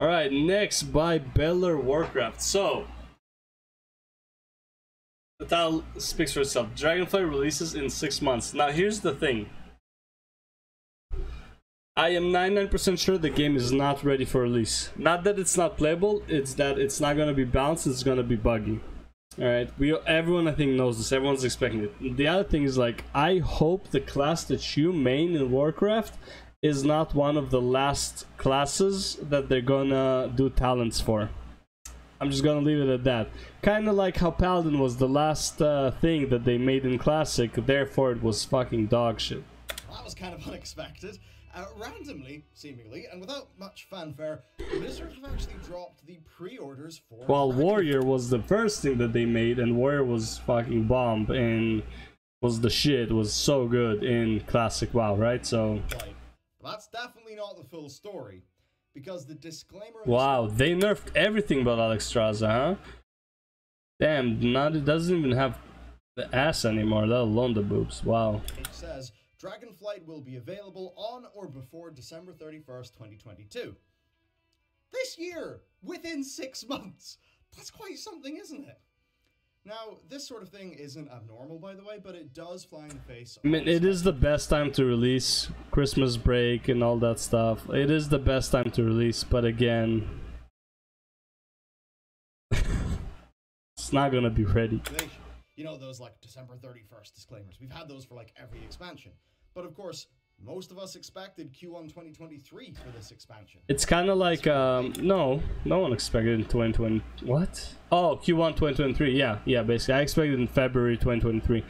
Alright, next by Bellular Warcraft. So, the title speaks for itself. Dragonflight releases in 6 months. Now, here's the thing. I am 99% sure the game is not ready for release. Not that it's not playable, it's that it's not going to be balanced, it's going to be buggy. Alright, everyone I think knows this, everyone's expecting it. The other thing is, like, I hope the class that you main in Warcraft is not one of the last classes that they're gonna do talents for. I'm just gonna leave it at that. Kinda like how Paladin was the last thing that they made in Classic, therefore it was fucking dog shit. That was kind of unexpected. Randomly, seemingly, and without much fanfare, Blizzard have actually dropped the pre-orders for... Well, Warrior was the first thing that they made, and Warrior was fucking bomb, and was the shit, was so good in Classic WoW, right? So... Right. But that's definitely not the full story, because the disclaimer... Wow, they nerfed everything but Alexstrasza, huh? Damn, not it doesn't even have the ass anymore, let alone the boobs. Wow. It says... Dragonflight will be available on or before December 31st, 2022. This year! Within 6 months! That's quite something, isn't it? Now, this sort of thing isn't abnormal, by the way, but it does fly in the face. I mean, it is the best time to release. Christmas break and all that stuff. It is the best time to release, but again... it's not gonna be ready. You know, those like December 31st disclaimers. We've had those for like every expansion. But of course, most of us expected Q1 2023 for this expansion. It's kind of like, no one expected in 2020. What? Oh, Q1 2023. Yeah, basically. I expected in February 2023.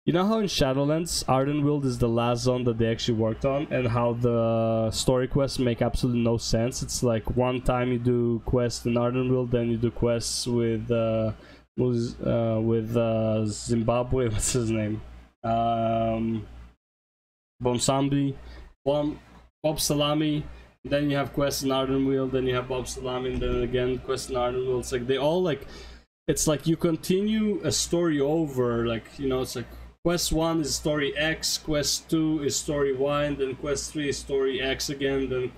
You know how in Shadowlands, Ardenweald is the last zone that they actually worked on, and how the story quests make absolutely no sense. It's like one time you do quests in Ardenweald, then you do quests with Zimbabwe. What's his name? Bonsambi, Bob Salami. Then you have quests in Ardenweald, then you have Bob Salami, and then again quests in Ardenweald. It's like they all like, it's like you continue a story over, like, you know, it's like Quest 1 is story X, Quest 2 is story Y, and then Quest 3 is story X again, then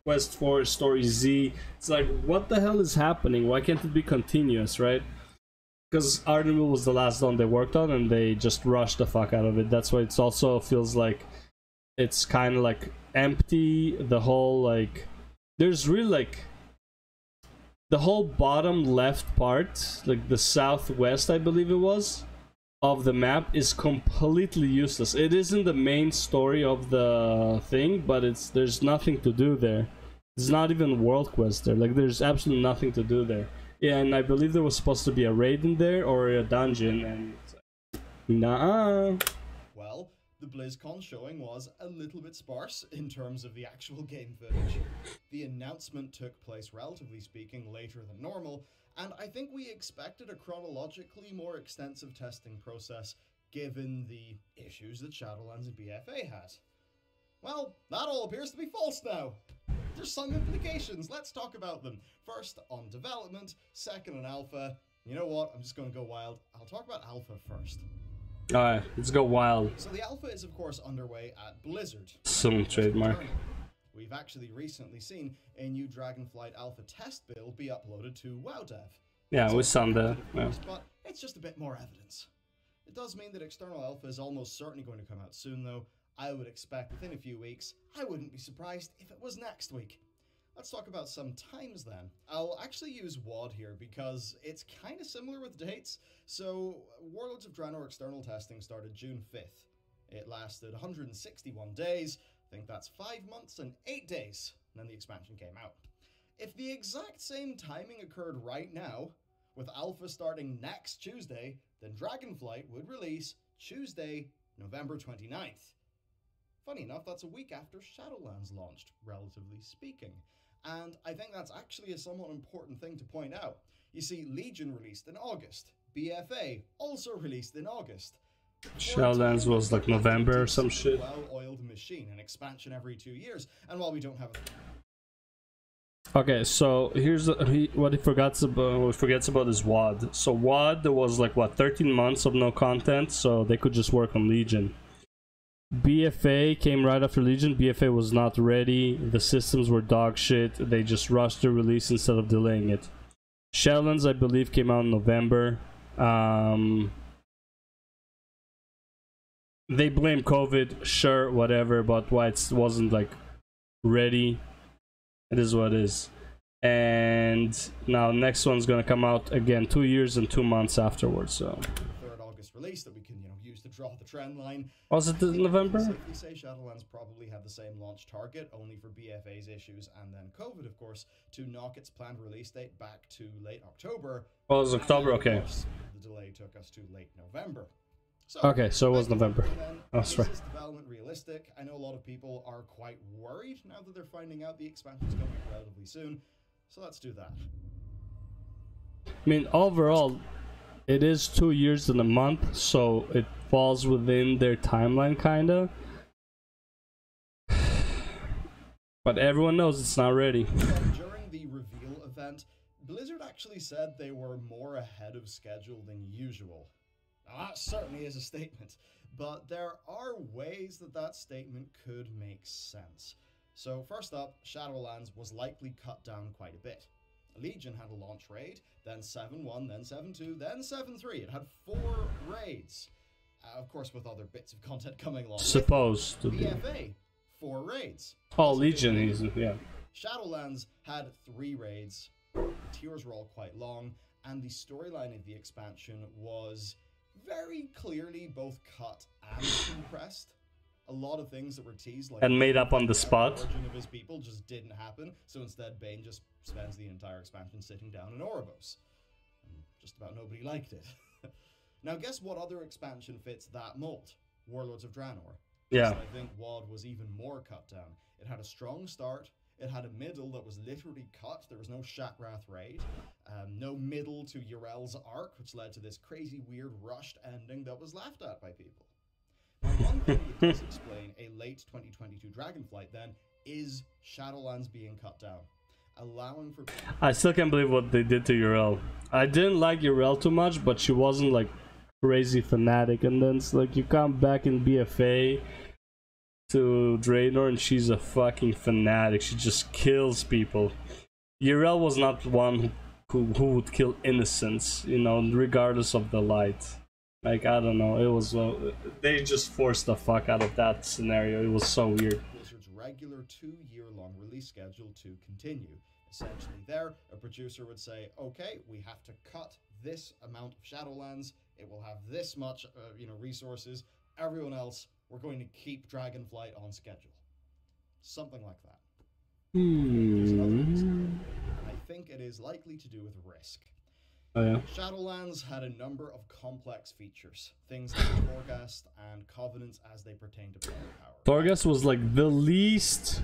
Quest 4 is story Z. It's like, what the hell is happening? Why can't it be continuous, right? Because Ardenweald was the last one they worked on, and they just rushed the fuck out of it. That's why it also feels like it's kind of like empty. The whole, like, there's really like the whole bottom left part, like the southwest, I believe it was, of the map is completely useless. It isn't the main story of the thing, but there's nothing to do there. It's not even world quest there. Like, there's absolutely nothing to do there. Yeah, and I believe there was supposed to be a raid in there or a dungeon, and it's like, nah. Well, the BlizzCon showing was a little bit sparse in terms of the actual game footage. The announcement took place, relatively speaking, later than normal, and I think we expected a chronologically more extensive testing process given the issues that Shadowlands and BFA had. Well, that all appears to be false now. There's some implications, let's talk about them. First on development, second on alpha. You know what, I'm just going to go wild. I'll talk about alpha first. Alright, let's go wild. So the alpha is of course underway at Blizzard. Some trademark. We've actually recently seen a new Dragonflight alpha test build be uploaded to WoWDev. Yeah, we saw that. Yeah. But it's just a bit more evidence. It does mean that external alpha is almost certainly going to come out soon though. I would expect within a few weeks. I wouldn't be surprised if it was next week. Let's talk about some times then. I'll actually use WOD here because it's kind of similar with dates. So Warlords of Draenor external testing started June 5th. It lasted 161 days. I think that's 5 months and 8 days. And then the expansion came out. If the exact same timing occurred right now, with alpha starting next Tuesday, then Dragonflight would release Tuesday, November 29th. Funny enough, that's a week after Shadowlands launched, relatively speaking. And I think that's actually a somewhat important thing to point out. You see, Legion released in August. BFA also released in August. Shadowlands was like November or some shit. Well-oiled machine, an expansion every 2 years. And while we don't have Okay, so here's what he forgets about is WoD. So WoD was like, what, 13 months of no content, so they could just work on Legion. BFA came right after Legion. BFA was not ready. The systems were dog shit. They just rushed the release instead of delaying it. Shadowlands, I believe, came out in November. They blame COVID, sure, whatever, but why it wasn't like ready, it is what it is. And now next one's gonna come out again 2 years and 2 months afterwards. So 3rd August release that we can use to draw the trend line. was it November? Safely say Shadowlands probably had the same launch target, only for BFA's issues and then COVID, of course, to knock its planned release date back to late October. Oh, it was October. Okay. The delay took us to late November. So, okay, so it was November. That's right. Is development realistic? I know a lot of people are quite worried now that they're finding out the expansion's coming relatively soon. So let's do that. I mean, overall, it is 2 years and a month, so it falls within their timeline, kinda. But everyone knows it's not ready. During the reveal event, Blizzard actually said they were more ahead of schedule than usual. Now, that certainly is a statement, but there are ways that that statement could make sense. So first up, Shadowlands was likely cut down quite a bit. Legion had a launch raid, then 7-1, then 7-2, then 7-3. It had 4 raids. Of course, with other bits of content coming along. Supposed to be. BFA, 4 raids. Oh, Legion is, yeah. Shadowlands had 3 raids. Tiers were all quite long, and the storyline of the expansion was very clearly both cut and compressed. A lot of things that were teased, like and made up on the spot. The origin of his people just didn't happen. So instead, Bane just spends the entire expansion sitting down in Ouroboros. And just about nobody liked it. Now, guess what other expansion fits that mold? Warlords of Draenor. Yeah. I think WoD was even more cut down. It had a strong start. It had a middle that was literally cut. There was no Shatrath raid. No middle to Yrel's arc, which led to this crazy, weird, rushed ending that was laughed at by people. Now, one thing that does explain a late 2022 Dragonflight, then, is Shadowlands being cut down. Allowing for... I still can't believe what they did to Yrel. I didn't like Yrel too much, but she wasn't like crazy fanatic. And then it's like you come back in BFA to Draenor and she's a fucking fanatic. She just kills people. Yrel was not one who would kill innocents, you know, regardless of the light. Like, I don't know, it was they just forced the fuck out of that scenario. It was so weird. Blizzard's regular 2-year-long release schedule to continue. Essentially there, a producer would say, okay, we have to cut this amount of Shadowlands, it will have this much resources, everyone else, we're going to keep Dragonflight on schedule. Something like that. There's another reason, and I think it is likely to do with risk. Oh, yeah. Shadowlands had a number of complex features, things like Torghast and Covenants as they pertain to player power. Torghast was like the least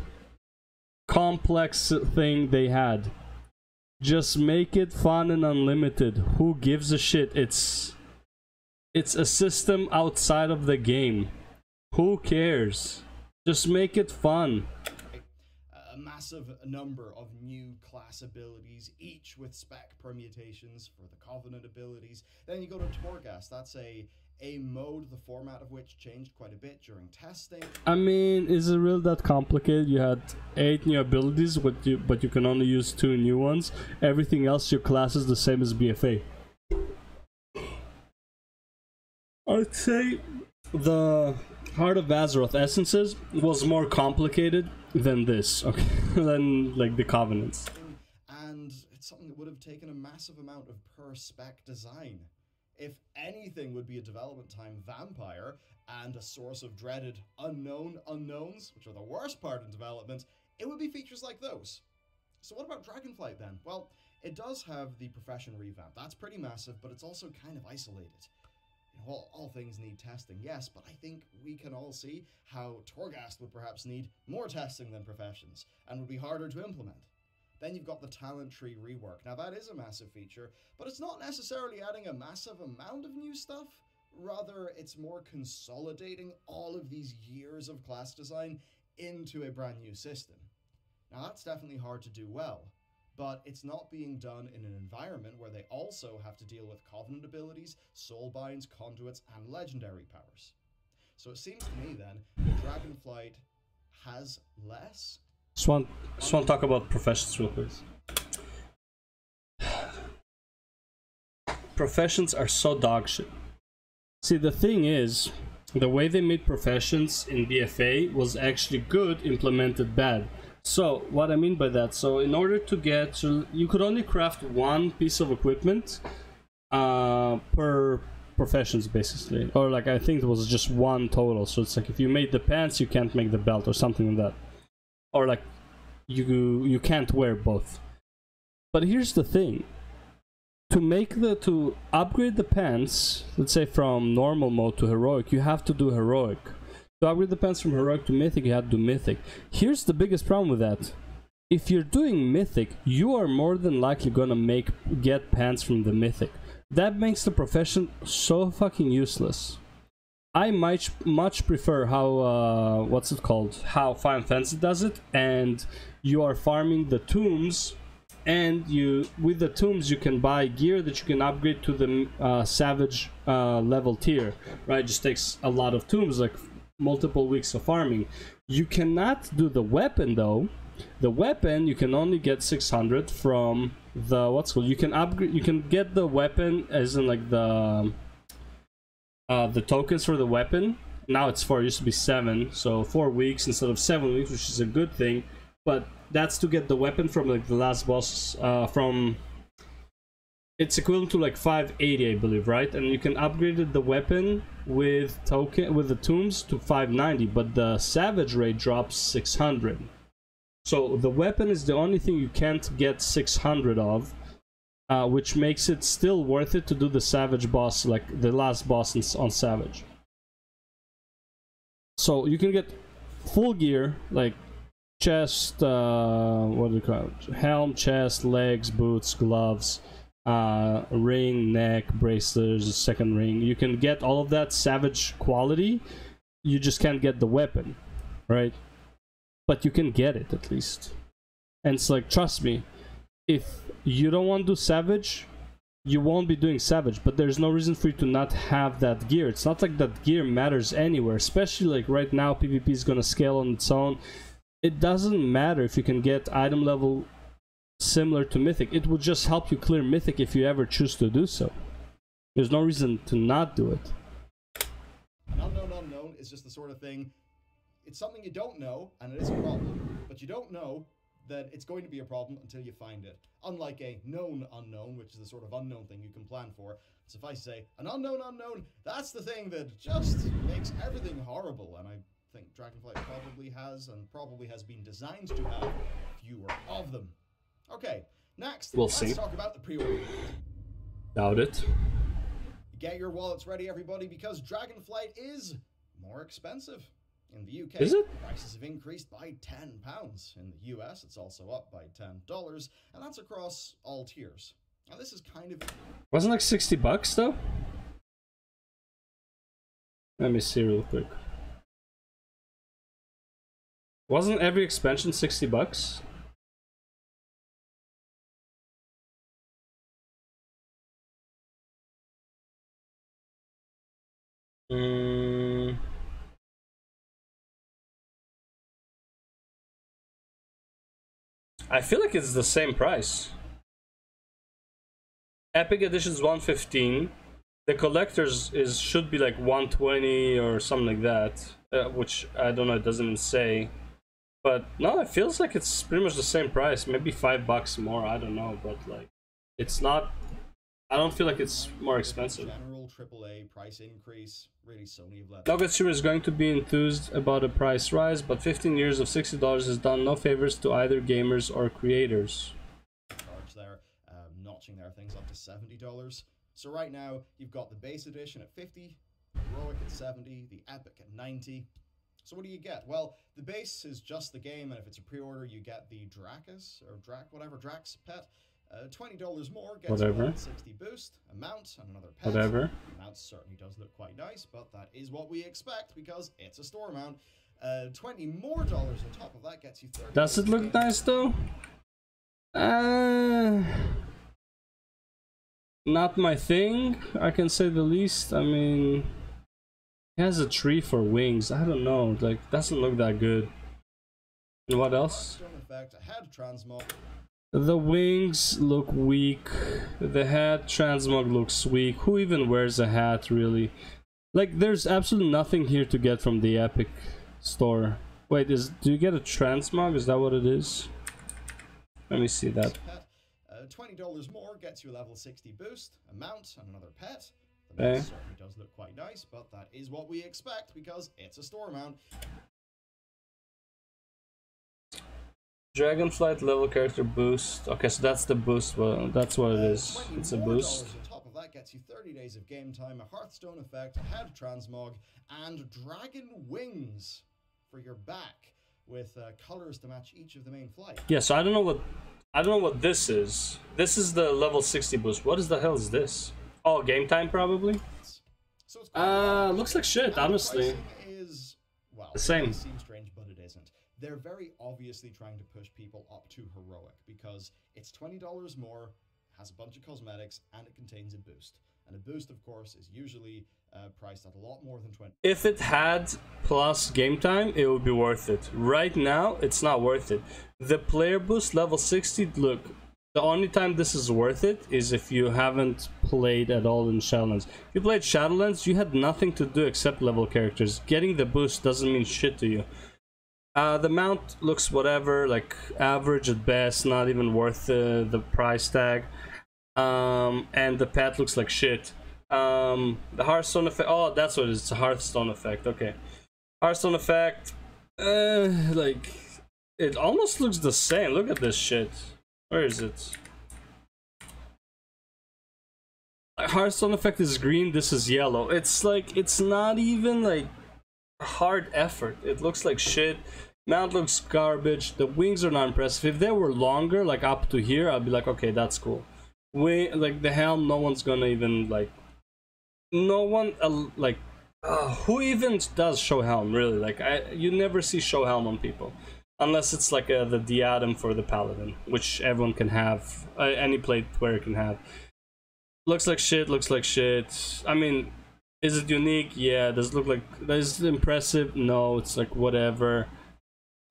complex thing they had. Just make it fun and unlimited. Who gives a shit? It's a system outside of the game. Who cares? Just make it fun. A massive number of new class abilities, each with spec permutations for the Covenant abilities. Then you go to Torghast. That's a mode, the format of which changed quite a bit during testing. I mean, is it really that complicated? You had 8 new abilities, but you can only use 2 new ones. Everything else, your class is the same as BFA. I'd say the Heart of Azeroth Essences was more complicated than this, okay, than like the Covenants. And it's something that would have taken a massive amount of per spec design. If anything would be a development time vampire and a source of dreaded unknown unknowns, which are the worst part in development, it would be features like those. So what about Dragonflight then? Well, it does have the profession revamp. That's pretty massive, but it's also kind of isolated. All things need testing, yes, but I think we can all see how Torghast would perhaps need more testing than Professions, and would be harder to implement. Then you've got the talent tree rework. Now that is a massive feature, but it's not necessarily adding a massive amount of new stuff. Rather, it's more consolidating all of these years of class design into a brand new system. Now that's definitely hard to do well, but it's not being done in an environment where they also have to deal with Covenant abilities, Soulbinds, Conduits, and Legendary powers. So it seems to me then that Dragonflight has less. Just want to talk about professions real quick. Professions are so dog shit. See, the thing is, the way they made professions in BFA was actually good, implemented bad. So, what I mean by that, so in order to get, you could only craft one piece of equipment per professions, basically. Or like, I think it was just one total. So it's like, if you made the pants, you can't make the belt or something like that. Or like, you can't wear both. But here's the thing. To upgrade the pants, let's say from normal mode to heroic, you have to do heroic. To upgrade the pants from heroic to mythic, you have to do mythic. Here's the biggest problem with that. If you're doing mythic, you are more than likely gonna get pants from the mythic. That makes the profession so fucking useless. I much prefer how what's it called? How Final Fantasy does it, and you are farming the tombs. And with the tombs, you can buy gear that you can upgrade to the savage level tier, right? It just takes a lot of tombs, like multiple weeks of farming. You cannot do the weapon though. The weapon you can only get 600 from the what's called. You can upgrade. You can get the weapon as in like the tokens for the weapon. Now it's 4. It used to be 7, so 4 weeks instead of 7 weeks, which is a good thing. But that's to get the weapon from like the last boss from it's equivalent to like 580, I believe, right? And you can upgrade the weapon with the tombs to 590, but the savage rate drops 600. So the weapon is the only thing you can't get 600 of, which makes it still worth it to do the savage boss, like the last boss on savage. So you can get full gear, like chest, what do you call it? Helm, chest, legs, boots, gloves, ring, neck, bracelets, second ring. You can get all of that savage quality. You just can't get the weapon, right? But you can get it at least. And it's like, trust me, if you don't want to do savage, you won't be doing savage, but there's no reason for you to not have that gear. It's not like that gear matters anywhere, especially like right now PvP is gonna scale on its own. It doesn't matter if you can get item level similar to mythic. It will just help you clear mythic if you ever choose to do so. There's no reason to not do it. An unknown is just the sort of thing, it's something you don't know, and it is a problem, but you don't know that it's going to be a problem until you find it. Unlike a known unknown, which is the sort of unknown thing you can plan for. Suffice to say, an unknown, that's the thing that just makes everything horrible, and I think Dragonflight probably has been designed to have fewer of them. Okay, next, let's talk about the pre-order. Doubt it. Get your wallets ready, everybody, because Dragonflight is more expensive. In the UK, is it? Prices have increased by £10. In the US, it's also up by $10, and that's across all tiers. Now, this is kind of... Wasn't like $60 though? Let me see real quick. Wasn't every expansion $60? I feel like it's the same price. Epic Edition's $115. The collector's should be like $120 or something like that, which I don't know. It doesn't even say. But no, it feels like it's pretty much the same price. Maybe $5 more. I don't know, but like, it's not. I don't feel like it's more expensive. General AAA price increase. Really, Sony have let. No consumer is going to be enthused about a price rise, but 15 years of $60 has done no favors to either gamers or creators. Charge there, notching their things up to $70. So right now you've got the base edition at 50, heroic at 70, the epic at 90. So what do you get? Well, the base is just the game, and if it's a pre-order, you get the Drax pet. $20 more gets a 60 boost, a mount, and another pet. Whatever. The mount certainly does look quite nice, but that is what we expect because it's a store mount. $20 more on top of that gets you 30. Does it look nice though? Not my thing, I can say the least. I mean, He has a tree for wings. I don't know, like doesn't look that good. And what else? The wings look weak. The hat transmog looks weak. Who even wears a hat really? Like there's absolutely nothing here to get from the Epic store. Wait, do you get a transmog? Is that what it is? Let me see that. $20 more gets you a level 60 boost, a mount, and another pet. The mount certainly does look quite nice, but that is what we expect because it's a store mount. Dragonflight level character boost. Okay, so that's the boost. Well, that's what it is. It's a boost. On top of that gets you 30 days of game time, a Hearthstone effect, a head transmog, and dragon wings for your back with colors to match each of the main flight. Yeah, so I don't know what this is. This is the level 60 boost. What is the hell is this? Oh, game time probably. So it's looks like shit, honestly. Is, well, the same. It seems strange, but it isn't. They're very obviously trying to push people up to heroic because it's $20 more, has a bunch of cosmetics, and it contains a boost. And a boost, of course, is usually priced at a lot more than 20. If it had plus game time, it would be worth it. Right now, it's not worth it. The player boost level 60, look, the only time this is worth it is if you haven't played at all in Shadowlands. If you played Shadowlands, you had nothing to do except level characters. Getting the boost doesn't mean shit to you. The mount looks whatever, like average at best, not even worth the price tag. And the pet looks like shit. The Hearthstone effect, oh, that's what it is, it's a Hearthstone effect, okay. Hearthstone effect, like, it almost looks the same. Look at this shit. Where is it? Hearthstone effect is green, this is yellow. It's like, it's not even like hard effort. It looks like shit. Mount looks garbage. The wings are not impressive. If they were longer, like up to here, I'd be like, okay, that's cool. Like the helm, no one's gonna even like. No one like. Who even does show helm really? Like you never see show helm on people, unless it's like the diadem for the paladin, which everyone can have. Any player can have. Looks like shit. Looks like shit. I mean, is it unique? Yeah. Does it look like? Is it impressive? No. It's like whatever.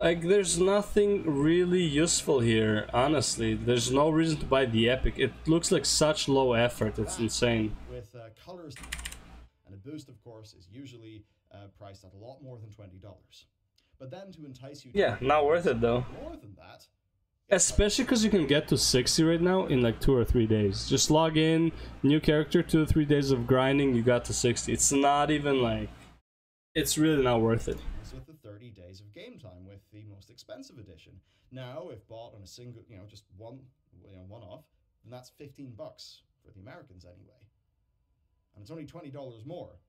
Like, there's nothing really useful here, honestly. There's no reason to buy the Epic. It looks like such low effort, it's insane. With colors, and a boost, of course, is usually priced at a lot more than $20. But then to entice you to... Yeah, not worth it, though. More than that... Especially because you can get to 60 right now in like 2 or 3 days. Just log in, new character, 2 or 3 days of grinding, you got to 60. It's not even like... It's really not worth it. With the 30 days of game time with the most expensive edition. Now, if bought on a single, just one off, then that's $15 for the Americans anyway. And it's only $20 more.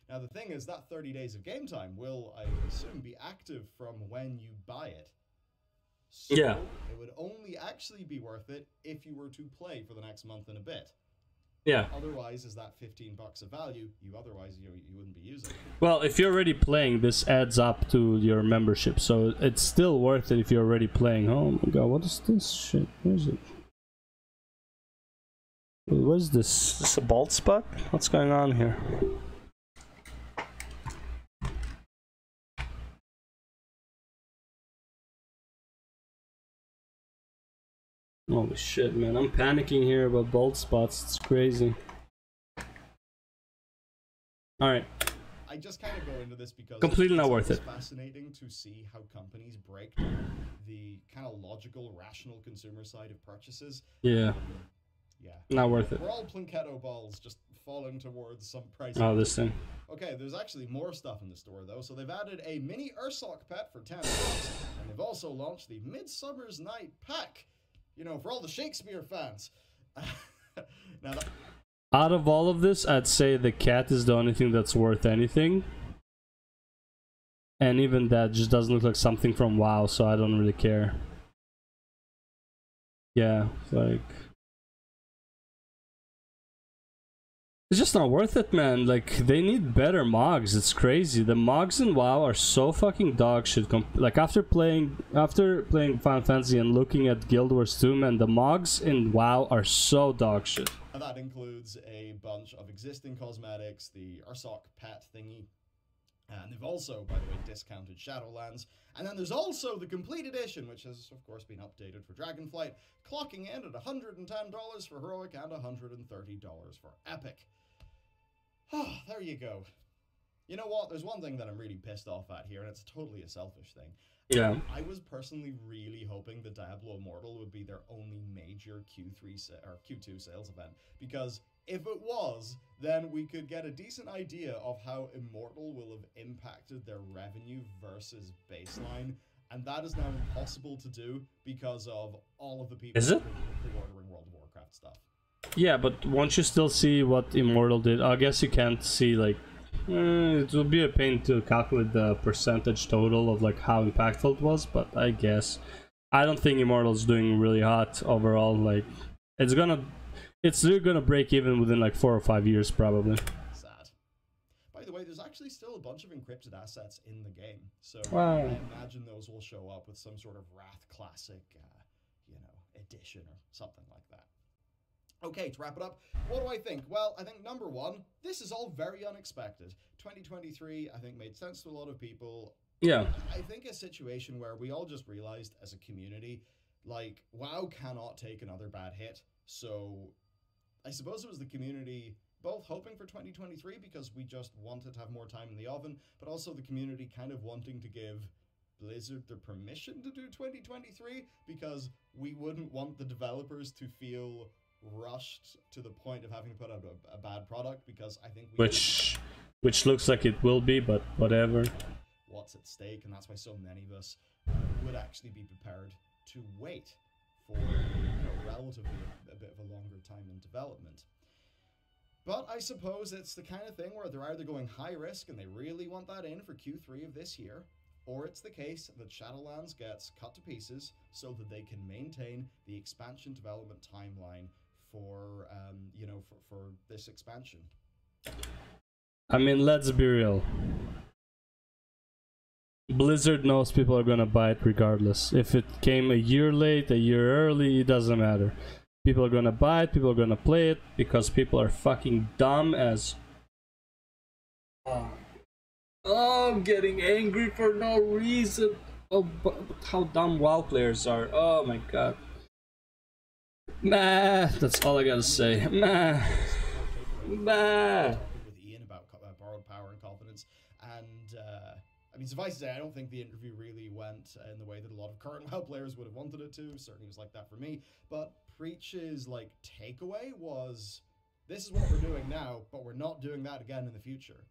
Now, the thing is that 30 days of game time will, I assume, be active from when you buy it. So yeah. It would only actually be worth it if you were to play for the next month and a bit. Yeah. Otherwise, is that $15 of value you wouldn't be using? Well, if you're already playing, this adds up to your membership, so it's still worth it if you're already playing. Oh my god, what is this shit? Where is it? What is this? Is this a bald spot? What's going on here? Holy shit, man. I'm panicking here about bald spots. It's crazy. Alright. I just kind of go into this because completely not worth it. It's fascinating to see how companies break down the kind of logical, rational consumer side of purchases. Yeah. Yeah. Not worth it. We're all Plunketto balls just falling towards some price. Oh, this thing. Okay, there's actually more stuff in the store though. So they've added a mini Ursoc pet for $10, and they've also launched the Midsummer's Night pack. For all the Shakespeare fans. Now out of all of this, I'd say the cat is the only thing that's worth anything. And even that just doesn't look like something from WoW, so I don't really care. Yeah, like... It's just not worth it, man. Like, they need better mogs. It's crazy. The mogs in WoW are so fucking dog shit. Like, after playing Final Fantasy and looking at Guild Wars 2, man, the mogs in WoW are so dog shit. And that includes a bunch of existing cosmetics, the Ursoc pet thingy, And they've also, by the way, discounted Shadowlands. And then there's also the Complete Edition, which has, of course, been updated for Dragonflight, clocking in at $110 for Heroic and $130 for Epic. There you go. You know what? There's one thing that I'm really pissed off at here, and it's totally a selfish thing. Yeah. I was personally really hoping the Diablo Immortal would be their only major Q2 sales event, because if it was, then we could get a decent idea of how Immortal will have impacted their revenue versus baseline, and that is now impossible to do because of all of the people pre-ordering World of Warcraft stuff. Yeah, but won't you still see what Immortal did? I guess you can't see, like, it will be a pain to calculate the percentage total of like how impactful it was, but I guess I don't think Immortal's doing really hot overall. Like, it's really gonna break even within like 4 or 5 years probably. Sad. By the way, there's actually still a bunch of encrypted assets in the game, so wow. I imagine those will show up with some sort of Wrath Classic, edition or something like that. Okay, to wrap it up, what do I think? Well, I think number one, this is all very unexpected. 2023, I think, made sense to a lot of people. Yeah. I think a situation where we all just realized as a community, like, WoW cannot take another bad hit. So I suppose it was the community both hoping for 2023 because we just wanted to have more time in the oven, but also the community kind of wanting to give Blizzard the permission to do 2023 because we wouldn't want the developers to feel rushed to the point of having to put out a bad product, because I think which looks like it will be, but whatever. What's at stake, and that's why so many of us would actually be prepared to wait for relatively a bit of a longer time in development. But I suppose it's the kind of thing where they're either going high risk and they really want that in for Q3 of this year, or it's the case that Shadowlands gets cut to pieces so that they can maintain the expansion development timeline for for this expansion. I mean, let's be real. Blizzard knows people are gonna buy it regardless. If it came a year late, a year early, it doesn't matter. People are gonna buy it, people are gonna play it, because people are fucking dumb as... Oh, I'm getting angry for no reason. Oh, but how dumb WoW players are. Oh my god. Nah, that's all I gotta say. Nah. Nah. With Ian about borrowed power and confidence, and I mean, suffice to say, I don't think the interview really went in the way that a lot of current WoW players would have wanted it to. Certainly was like that for me. But Preach's like takeaway was, this is what we're doing now, but we're not doing that again in the future.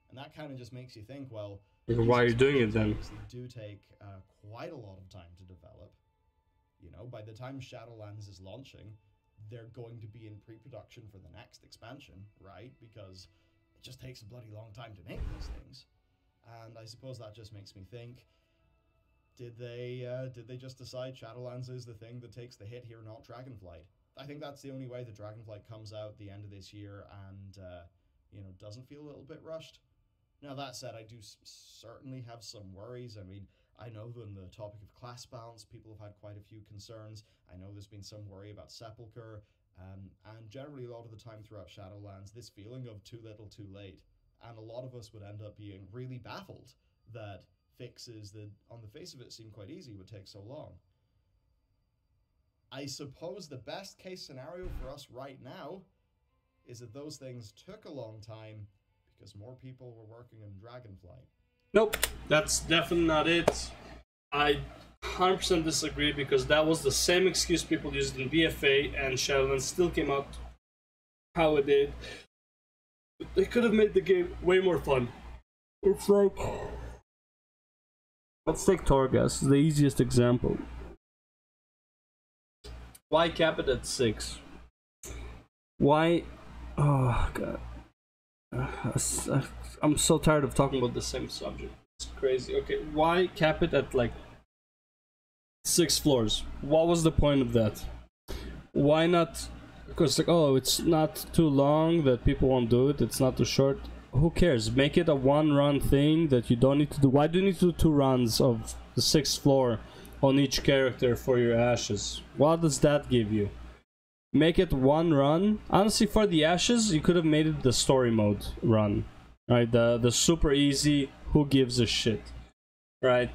And that kind of just makes you think, well, why are you doing it then? They do take quite a lot of time to develop. You know, by the time Shadowlands is launching, they're going to be in pre-production for the next expansion, right? Because it just takes a bloody long time to make these things. And I suppose that just makes me think, did they just decide Shadowlands is the thing that takes the hit here, not Dragonflight? I think that's the only way that Dragonflight comes out the end of this year and, doesn't feel a little bit rushed. Now, that said, I do certainly have some worries. I mean, I know that on the topic of class balance, people have had quite a few concerns. I know there's been some worry about Sepulchre, and generally a lot of the time throughout Shadowlands, this feeling of too little, too late. And a lot of us would end up being really baffled that fixes that, on the face of it, seem quite easy would take so long. I suppose the best case scenario for us right now is that those things took a long time because more people were working on Dragonflight. Nope, that's definitely not it. I 100% disagree, because that was the same excuse people used in BFA, and Shadowlands still came out how it did. They could have made the game way more fun. It's like... Let's take Torghast, the easiest example. Why cap it at 6? Why... Oh god. I'm so tired of talking about the same subject. It's crazy. Okay, why cap it at like 6 floors? What was the point of that? Why not? Because like, oh, it's not too long that people won't do it. It's not too short. Who cares? Make it a 1-run thing that you don't need to do. Why do you need to do 2 runs of the 6th floor on each character for your ashes? What does that give you? Make it 1 run. Honestly, for the ashes, you could have made it the story mode run. Right, the super easy, who gives a shit, right?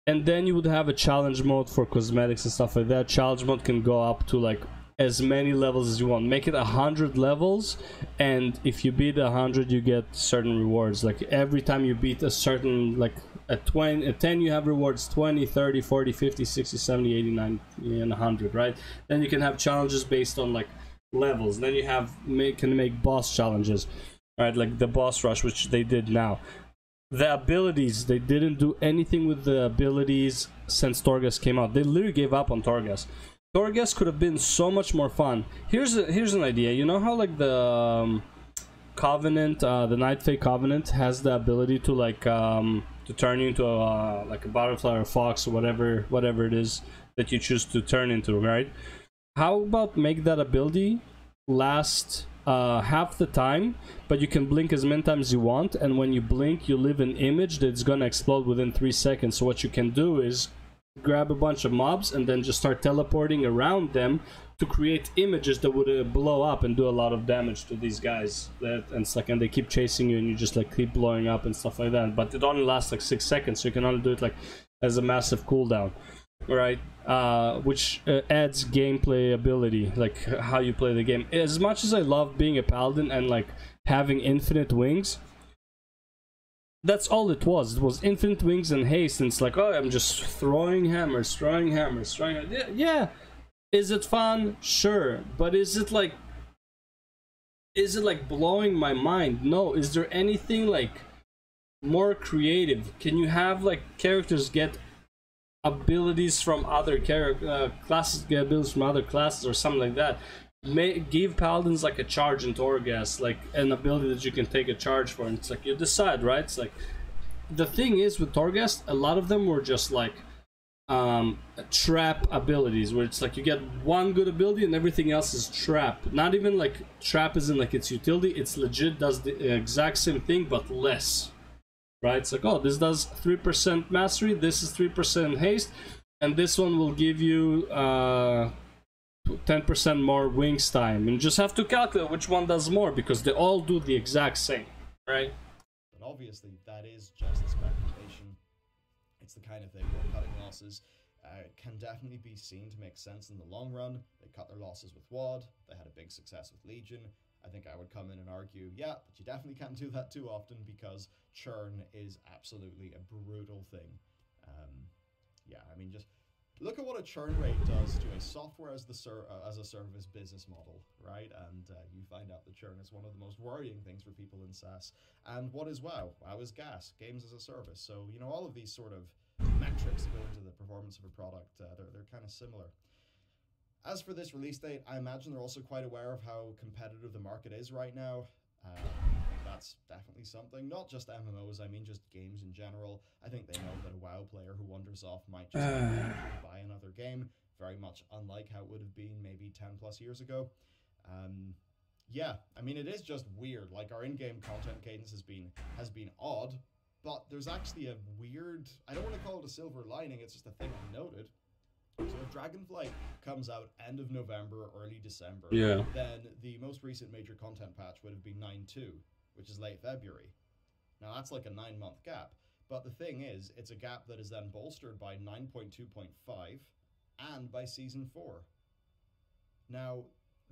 And then you would have a challenge mode for cosmetics and stuff like that. Challenge mode can go up to like as many levels as you want. Make it 100 levels, and if you beat 100 you get certain rewards. Like every time you beat a certain, like at 10 you have rewards 20, 30, 40, 50, 60, 70, 80, 90 and 100, right? Then you can have challenges based on like levels. Then you have can make boss challenges, right? Like the boss rush, which they did now. The abilities, they didn't do anything with the abilities since Torghast came out. They literally gave up on Torghast. Torghast could have been so much more fun. Here's an idea. You know how like the Covenant, the Night Fae Covenant has the ability to like to turn you into a like a butterfly or a fox or whatever it is that you choose to turn into, right? How about make that ability last half the time, but you can blink as many times as you want, and when you blink you leave an image that's gonna explode within 3 seconds. So what you can do is grab a bunch of mobs and then just start teleporting around them to create images that would blow up and do a lot of damage to these guys. And it's like, and they keep chasing you and you just like keep blowing up and stuff like that, but it only lasts like 6 seconds, so you can only do it like as a massive cooldown, right? Which adds gameplay ability, like how you play the game. As much as I love being a paladin and like having infinite wings, that's all it was. It was infinite wings and haste, and it's like, oh, I'm just throwing hammers. Yeah, is it fun? Sure, but is it like blowing my mind? No. Is there anything like more creative? Can you have like characters get abilities from other classes, get abilities from other classes or something like that? Give paladins like a charge in Torghast, like an ability that you can take a charge for, and it's like you decide, right? It's like, the thing is with Torghast, a lot of them were just like trap abilities, where it's like you get one good ability and everything else is trap. Not even like trap isn't like its utility, it's legit does the exact same thing but less, right? It's like, oh, this does 3% mastery, this is 3% haste, and this one will give you 10% more wings time, and you just have to calculate which one does more, because they all do the exact same, right? But obviously that is just a speculation. It's the kind of thing where cutting losses can definitely be seen to make sense in the long run. They cut their losses with WoD, they had a big success with Legion. I think I would come in and argue, yeah, but you definitely can't do that too often, because churn is absolutely a brutal thing. Yeah, I mean, just look at what a churn rate does to a software as a service business model, right? And you find out that churn is one of the most worrying things for people in SaaS. And what is WoW? WoW is GaaS, games as a service. So, you know, all of these sort of metrics that go into the performance of a product, they're kind of similar. As for this release date, I imagine they're also quite aware of how competitive the market is right now. That's definitely something. Not just MMOs, I mean just games in general. I think they know that a WoW player who wanders off might just buy another game, very much unlike how it would have been maybe 10 plus years ago. Yeah, I mean, it is just weird. Like, our in-game content cadence has been odd, but there's actually a weird, I don't want to call it a silver lining, it's just a thing I noted. So if Dragonflight comes out end of November, early December, yeah, then the most recent major content patch would have been 9.2, which is late February. Now that's like a 9-month gap, but the thing is, it's a gap that is then bolstered by 9.2.5 and by Season 4. Now,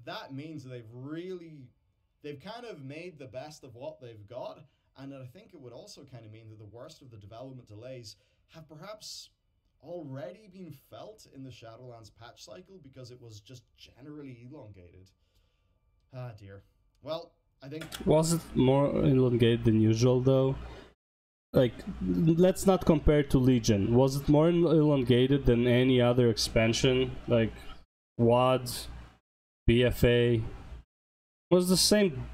that means they've kind of made the best of what they've got, and I think it would also kind of mean that the worst of the development delays have perhaps already been felt in the Shadowlands patch cycle, because it was just generally elongated. Ah dear. Well, I think... Was it more elongated than usual though? Like, let's not compare to Legion. Was it more elongated than any other expansion? Like, WoD, BFA? Was the same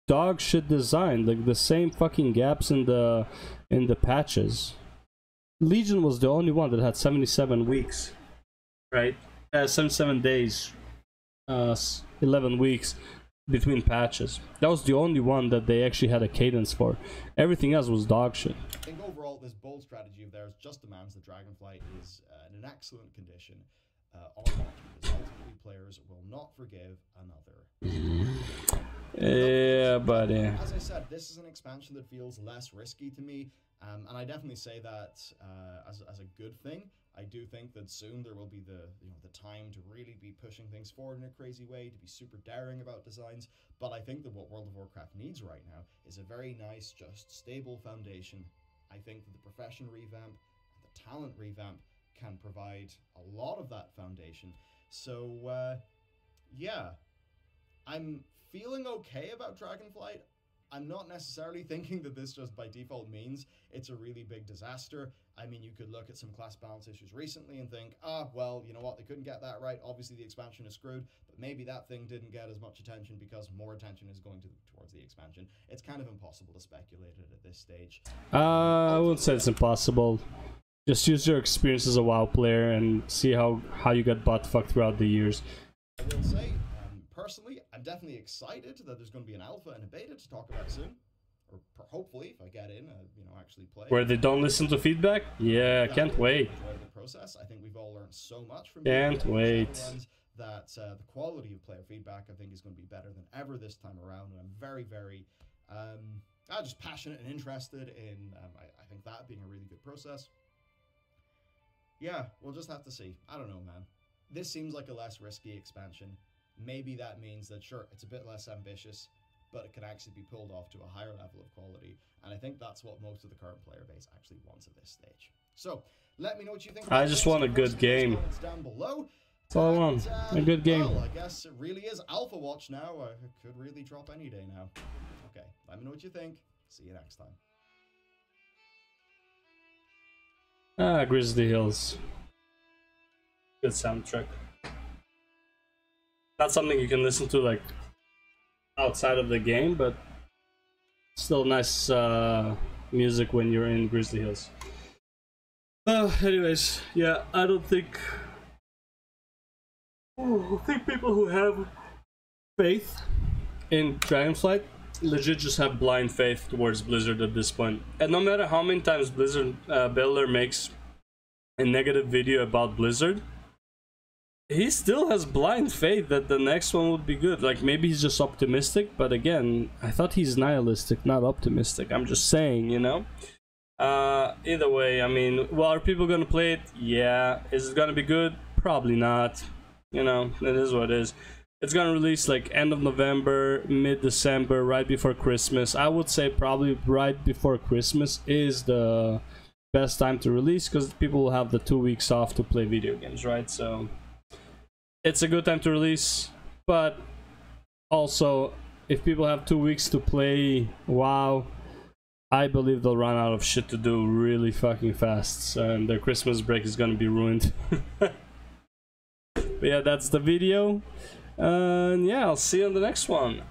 dog shit design, like the same fucking gaps in the patches. Legion was the only one that had 77 weeks, right? 77 days, 11 weeks between patches. That was the only one that they actually had a cadence for. Everything else was dog shit. I think overall, this bold strategy of theirs just demands that Dragonflight is in an excellent condition. or not, because ultimately players will not forgive another. Yeah, buddy. As I said, this is an expansion that feels less risky to me, and I definitely say that as a good thing. I do think that soon there will be the time to really be pushing things forward in a crazy way, to be super daring about designs. But I think that what World of Warcraft needs right now is a very nice, just stable foundation. I think that the profession revamp and the talent revamp can provide a lot of that foundation. So yeah, I'm feeling okay about Dragonflight. I'm not necessarily thinking that this just by default means it's a really big disaster. I mean, you could look at some class balance issues recently and think, well, you know what, they couldn't get that right. Obviously, the expansion is screwed, but maybe that thing didn't get as much attention because more attention is going towards the expansion. It's kind of impossible to speculate it at this stage. I wouldn't say it's impossible. Just use your experience as a WoW player and see how you got butt fucked throughout the years. I will say, personally, I'm definitely excited that there's going to be an alpha and a beta to talk about soon, or hopefully, if I get in, actually play. Where they don't listen to feedback? Yeah, can't wait. Enjoy the process. I think we've all learned so much from. Can't wait. That the quality of player feedback, I think, is going to be better than ever this time around, and I'm very, very, just passionate and interested in. I think that being a really good process. Yeah, we'll just have to see. I don't know, man. This seems like a less risky expansion. Maybe that means that, sure, it's a bit less ambitious, but it can actually be pulled off to a higher level of quality. And I think that's what most of the current player base actually wants at this stage. So, let me know what you think. I just want a good game. Down below. That's all I want. A good game. Well, I guess it really is Alpha Watch now. It could really drop any day now. Okay, let me know what you think. See you next time. Grizzly Hills. Good soundtrack. Not something you can listen to like outside of the game, but still nice music when you're in Grizzly Hills. Anyways, yeah, I think people who have faith in Dragonflight legit just have blind faith towards Blizzard at this point. And no matter how many times Bellular makes a negative video about Blizzard, he still has blind faith that the next one would be good. Like, maybe he's just optimistic, but again, I thought he's nihilistic, not optimistic. I'm just saying, you know? Either way, I mean, well, are people gonna play it? Yeah. Is it gonna be good? Probably not. You know, it is what it is. It's gonna release like end of November, mid-December, right before Christmas. I would say probably right before Christmas is the best time to release, because people will have the 2 weeks off to play video games, right? So it's a good time to release, but also if people have 2 weeks to play WoW, I believe they'll run out of shit to do really fucking fast, and their Christmas break is gonna be ruined. But yeah, that's the video, and yeah, I'll see you on the next one.